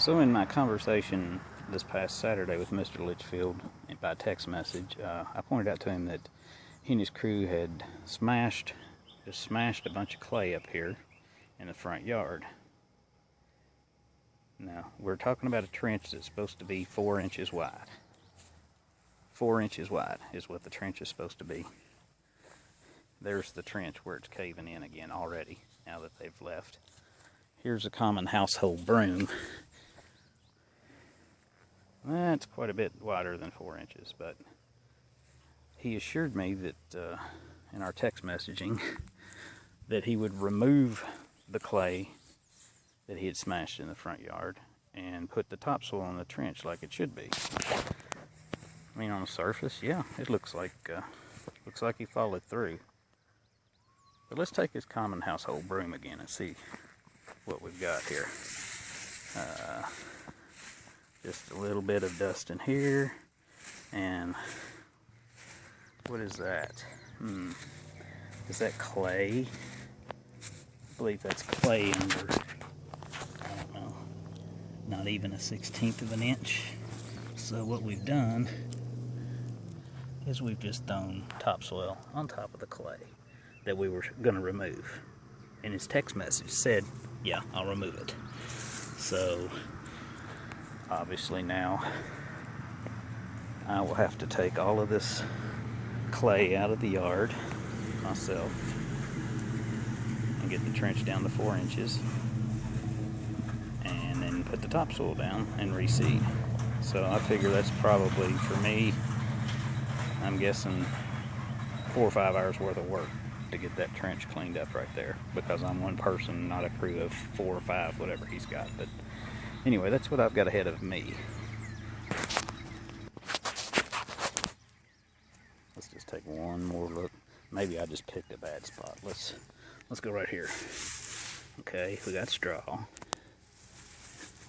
So in my conversation this past Saturday with Mr. Lichtefeld by text message, I pointed out to him that he and his crew had smashed a bunch of clay up here in the front yard. Now, we're talking about a trench that's supposed to be 4 inches wide. 4 inches wide is what the trench is supposed to be. There's the trench where it's caving in again already, now that they've left. Here's a common household broom. That's quite a bit wider than 4 inches, but he assured me that in our text messaging that he would remove the clay that he had smashed in the front yard and put the topsoil in the trench like it should be. I mean, on the surface, yeah, it looks like he followed through. But let's take his common household broom again and see what we've got here. Just a little bit of dust in here, and what is that? Is that clay? I believe that's clay under, I don't know, not even a 1/16 of an inch. So what we've done is we've just thrown topsoil on top of the clay that we were going to remove. And his text message said, yeah, I'll remove it. So obviously now I will have to take all of this clay out of the yard myself and get the trench down to 4 inches and then put the topsoil down and reseed. So I figure that's probably, for me, I'm guessing 4 or 5 hours worth of work to get that trench cleaned up right there, because I'm one person, not a crew of 4 or 5, whatever he's got. But anyway, that's what I've got ahead of me. Let's just take one more look. Maybe I just picked a bad spot. Let's go right here. Okay, we got straw.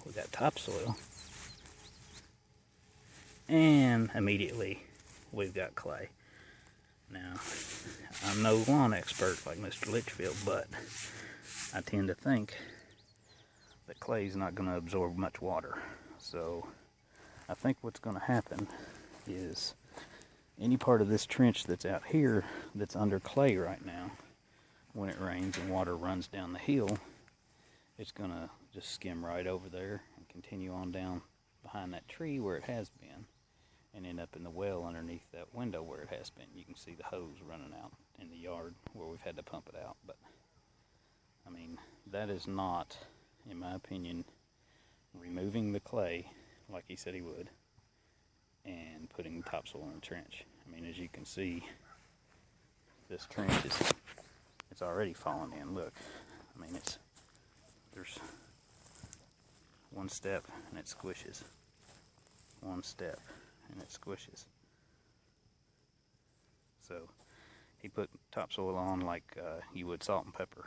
We got topsoil. And immediately we've got clay. Now, I'm no lawn expert like Mr. Lichtefeld, but I tend to think that clay is not going to absorb much water. So I think what's going to happen is any part of this trench that's out here that's under clay right now, when it rains and water runs down the hill, it's going to just skim right over there and continue on down behind that tree where it has been, and end up in the well underneath that window where it has been. You can see the hose running out in the yard where we've had to pump it out. But I mean, that is not, in my opinion, removing the clay like he said he would and putting topsoil in the trench. I mean, as you can see, this trench it's already fallen in. Look, I mean, there's one step and it squishes. One step and it squishes. So he put topsoil on like you would salt and pepper.